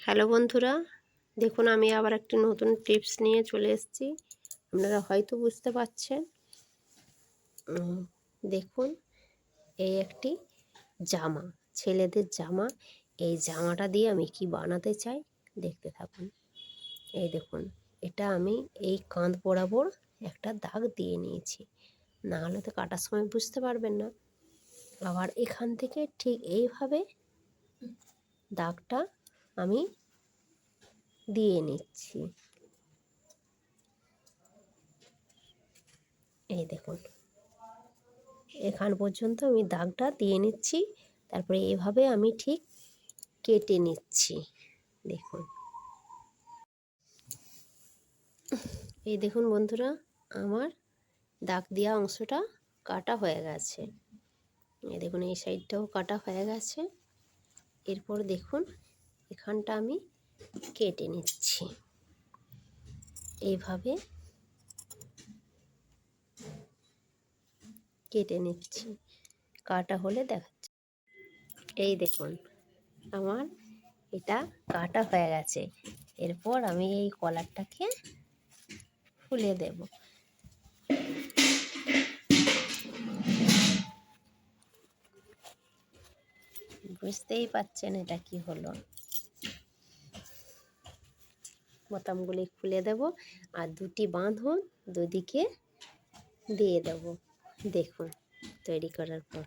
Hello বন্ধুরা, দেখুন আমি আবার একটি নতুন টিপস নিয়ে চলে এসেছি। আপনারা হয়তো বুঝতে পারছেন। দেখুন, এই একটি জামা, ছেলেদের জামা। এই জামাটা দিয়ে আমি কি বানাতে চাই দেখতে থাকুন। এই দেখুন, এটা আমি এই কাঁধ বরাবর একটা দাগ দিয়ে নিয়েছি, না হলে তো কাটার সময় বুঝতে পারবেন না। আবার এখান থেকে ঠিক এইভাবে দাগটা আমি দিয়ে নিচ্ছি। এই দেখুন, এখান পর্যন্ত আমি দাগটা দিয়ে নিচ্ছি। তারপরে এভাবে আমি ঠিক কেটে নিচ্ছি। দেখুন, এই দেখুন বন্ধুরা, আমার দাগ দেওয়া অংশটা কাটা হয়ে গেছে। এই দেখুন, এই সাইডটাও কাটা হয়ে গেছে। এরপর দেখুন, এখানটা আমি কেটে নিচ্ছি। এইভাবে কেটে নিচ্ছি, কাটা হলে দেখাচ্ছি। এই দেখুন, আমার এটা কাটা হয়ে গেছে। এরপর আমি এই কলারটাকে খুলে দেব। বুঝতেই পাচ্ছেন এটা কি হলো। বোতামগুলি খুলে দেব আর দুটি বাঁধন দুদিকে দিয়ে দেব। দেখুন তৈরি করার পর।